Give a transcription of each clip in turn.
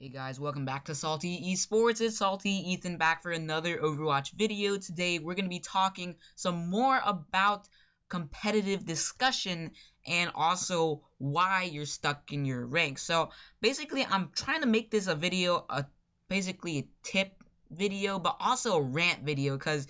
Hey guys, welcome back to Salty Esports. It's Salty Ethan back for another Overwatch video. Today we're going to be talking some more about competitive discussion and also why you're stuck in your rank. So basically I'm trying to make this a video, basically a tip video, but also a rant video because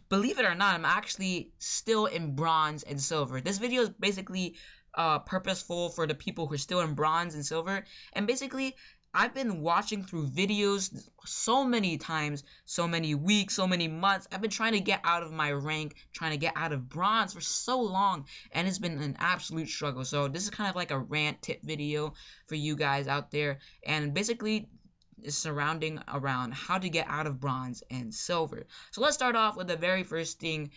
believe it or not, I'm actually still in bronze and silver. This video is basically purposeful for the people who are still in bronze and silver, and basically I've been watching through videos so many times, so many weeks, so many months. I've been trying to get out of my rank, trying to get out of bronze for so long, and it's been an absolute struggle. So this is kind of like a rant tip video for you guys out there, and basically is surrounding around how to get out of bronze and silver. So let's start off with the very first thing: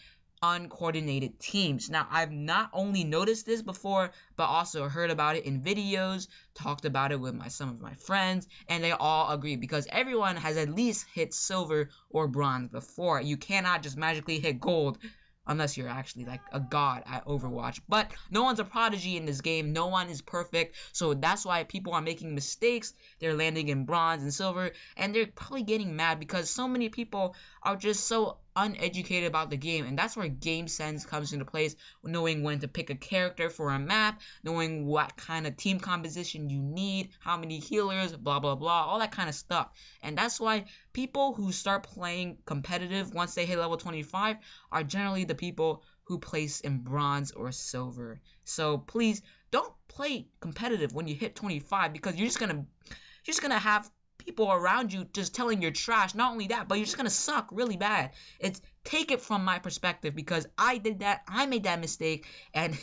uncoordinated teams. Now, I've not only noticed this before, but also heard about it in videos, talked about it with some of my friends, and they all agree because everyone has at least hit silver or bronze before. You cannot just magically hit gold unless you're actually like a god at Overwatch. But no one's a prodigy in this game. No one is perfect. So that's why people are making mistakes. They're landing in bronze and silver, and they're probably getting mad because so many people are just so uneducated about the game. And that's where game sense comes into place, knowing when to pick a character for a map, knowing what kind of team composition you need, how many healers, blah blah blah, all that kind of stuff. And that's why people who start playing competitive once they hit level 25 are generally the people who place in bronze or silver. So please don't play competitive when you hit 25, because you're just gonna have people around you just telling you're trash. Not only that, but you're just gonna suck really bad. Take it from my perspective, because I did that. I made that mistake, and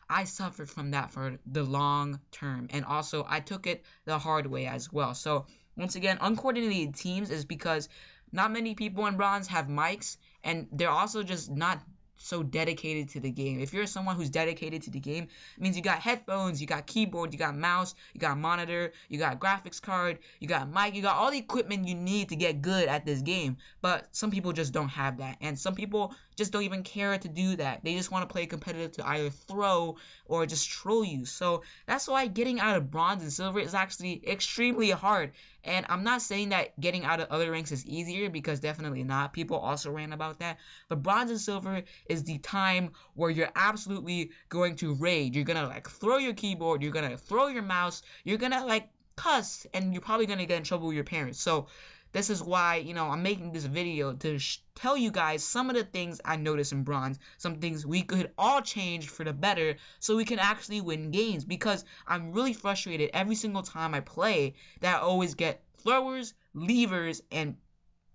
I suffered from that for the long term, and also I took it the hard way as well. So once again, uncoordinated teams is because not many people in bronze have mics, and they're also just not so dedicated to the game. If you're someone who's dedicated to the game, it means you got headphones, you got keyboard, you got mouse, you got monitor, you got graphics card, you got mic, you got all the equipment you need to get good at this game. But some people just don't have that, and some people just don't even care to do that. They just want to play competitive to either throw or just troll you. So that's why getting out of bronze and silver is actually extremely hard. And I'm not saying that getting out of other ranks is easier, because definitely not. People also rant about that. But bronze and silver is the time where you're absolutely going to rage. You're gonna like throw your keyboard, you're gonna throw your mouse, you're gonna like cuss, and you're probably gonna get in trouble with your parents. So this is why, I'm making this video to tell you guys some of the things I noticed in bronze, some things we could all change for the better so we can actually win games, because I'm really frustrated every single time I play that I always get throwers, leavers, and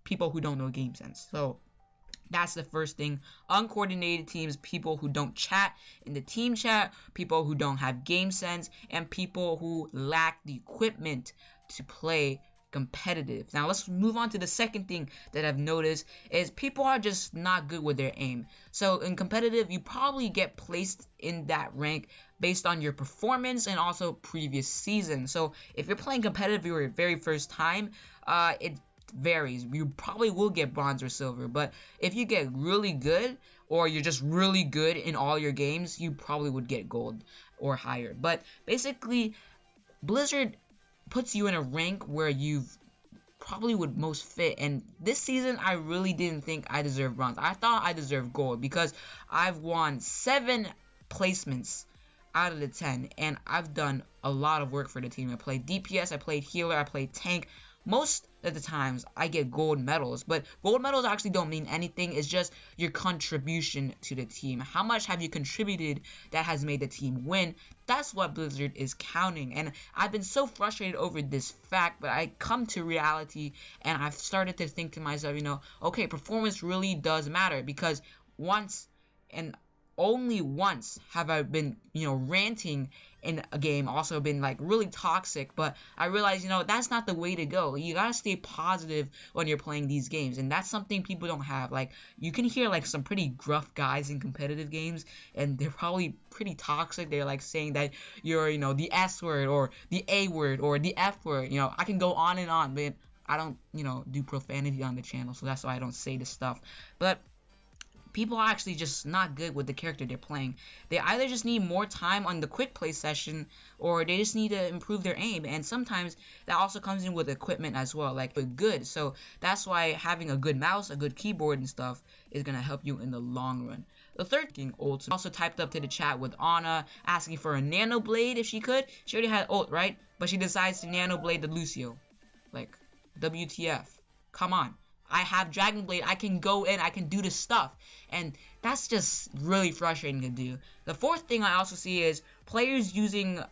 people who don't know game sense. So that's the first thing. Uncoordinated teams, people who don't chat in the team chat, people who don't have game sense, and people who lack the equipment to play competitive. Now let's move on to the second thing that I've noticed is people are just not good with their aim. So in competitive, you probably get placed in that rank based on your performance and also previous season. So if you're playing competitive your very first time, it varies. You probably will get bronze or silver, but if you get really good, or you're just really good in all your games, you probably would get gold or higher. But basically, Blizzard puts you in a rank where you probably would most fit, and this season I really didn't think I deserved bronze. I thought I deserved gold because I've won 7 placements out of the 10, and I've done a lot of work for the team. I played DPS, I played healer, I played tank. Most of the times I get gold medals, but gold medals actually don't mean anything. It's just your contribution to the team. How much have you contributed that has made the team win? That's what Blizzard is counting, and I've been so frustrated over this fact, but I come to reality and I've started to think to myself, okay, performance really does matter, because once and only once have I been, ranting in a game, also been like really toxic, but I realized, that's not the way to go. You gotta stay positive when you're playing these games, and that's something people don't have. Like, you can hear like some pretty gruff guys in competitive games, and they're probably pretty toxic. They're like saying that you're, the S word or the A word or the F word. I can go on and on, but I don't, do profanity on the channel, so that's why I don't say this stuff. But people are actually just not good with the character they're playing. They either just need more time on the quick play session, or they just need to improve their aim, and sometimes that also comes in with equipment as well, like good. So that's why having a good mouse, a good keyboard and stuff is gonna help you in the long run. The third thing, ult, also typed up to the chat with Anna asking for a nano blade if she could. She already had ult, right? But she decides to nano blade the Lucio. Like, WTF. Come on. I have Dragon Blade, I can go in, I can do this stuff. And that's just really frustrating to do. The fourth thing I also see is players using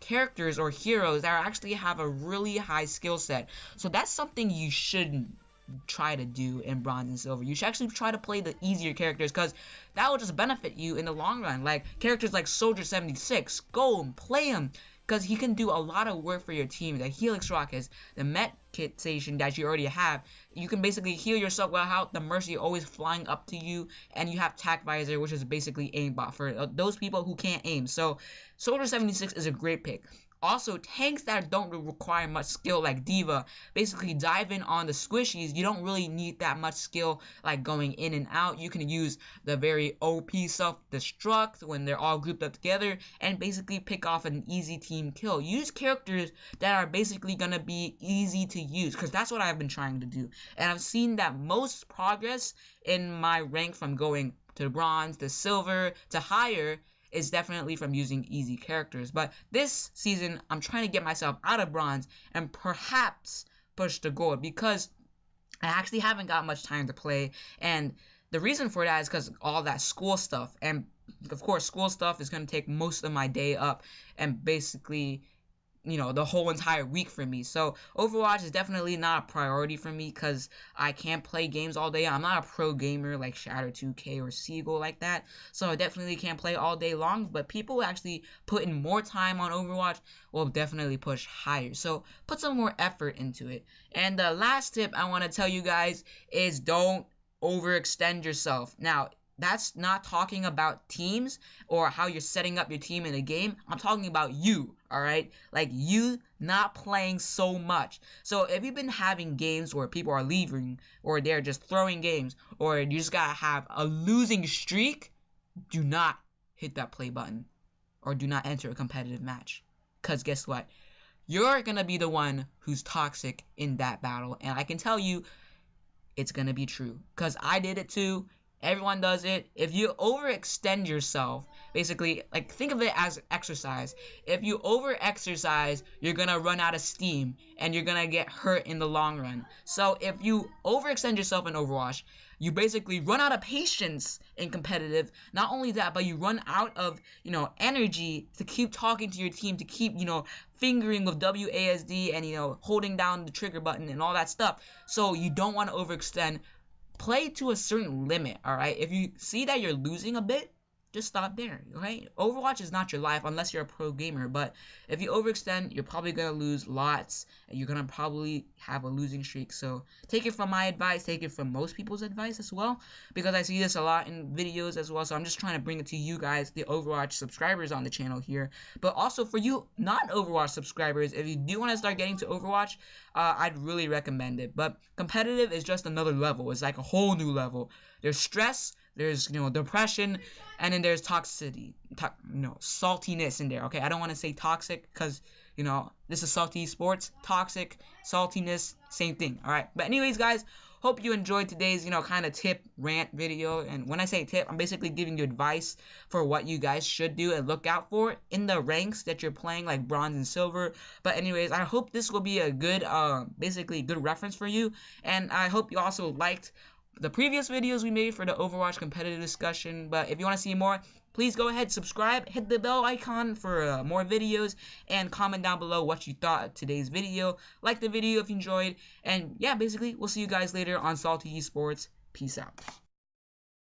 characters or heroes that actually have a really high skill set. So that's something you shouldn't try to do in Bronze and Silver. You should actually try to play the easier characters, because that will just benefit you in the long run. Like characters like Soldier 76, go and play him, because he can do a lot of work for your team. The Helix Rockets, the Met Kit Station that you already have, you can basically heal yourself without the Mercy always flying up to you, and you have Tac Visor, which is basically aimbot for those people who can't aim. So Soldier 76 is a great pick. Also, tanks that don't require much skill like D.Va, basically dive in on the squishies. You don't really need that much skill like going in and out. You can use the very OP self-destruct when they're all grouped up together and basically pick off an easy team kill. Use characters that are basically going to be easy to use, because that's what I've been trying to do. And I've seen that most progress in my rank from going to bronze, to silver, to higher is definitely from using easy characters. But this season, I'm trying to get myself out of bronze and perhaps push to gold, because I actually haven't got much time to play. And the reason for that is because all that school stuff. And of course, school stuff is going to take most of my day up and basically, you know, the whole entire week for me. So Overwatch is definitely not a priority for me, because I can't play games all day. I'm not a pro gamer like Shatter 2K or Seagull like that, so I definitely can't play all day long. But people who actually put in more time on Overwatch will definitely push higher, so put some more effort into it. And the last tip I want to tell you guys is don't overextend yourself. Now, that's not talking about teams or how you're setting up your team in a game. I'm talking about you, alright? Like, you not playing so much. So if you've been having games where people are leaving, or they're just throwing games, or you just gotta have a losing streak, do not hit that play button, or do not enter a competitive match. Because guess what? You're gonna be the one who's toxic in that battle. And I can tell you, it's gonna be true. Because I did it too. Everyone does it. If you overextend yourself, basically, like, think of it as exercise. If you over-exercise, you're gonna run out of steam, and you're gonna get hurt in the long run. So if you overextend yourself in Overwatch, you basically run out of patience in competitive. Not only that, but you run out of, you know, energy to keep talking to your team, to keep, you know, fingering with WASD and, you know, holding down the trigger button and all that stuff. So you don't want to overextend. Play to a certain limit, alright? If you see that you're losing a bit, just stop there, okay? Overwatch is not your life unless you're a pro gamer, but if you overextend, you're probably going to lose lots, and you're going to probably have a losing streak. So take it from my advice, take it from most people's advice as well, because I see this a lot in videos as well. So I'm just trying to bring it to you guys, the Overwatch subscribers on the channel here. But also for you non-Overwatch subscribers, if you do want to start getting to Overwatch, I'd really recommend it. But competitive is just another level. It's like a whole new level. There's stress, there's, you know, depression, and then there's toxicity, saltiness in there, okay? I don't want to say toxic, because, you know, this is Salty Sports. Toxic, saltiness, same thing, alright? But anyways, guys, hope you enjoyed today's, you know, kind of tip rant video. And when I say tip, I'm basically giving you advice for what you guys should do and look out for in the ranks that you're playing, like bronze and silver. But anyways, I hope this will be a good, basically good reference for you. And I hope you also liked the previous videos we made for the Overwatch competitive discussion. But if you want to see more, please go ahead, subscribe, hit the bell icon for more videos, and comment down below what you thought of today's video. Like the video if you enjoyed, and yeah, basically, we'll see you guys later on Salty Esports. Peace out.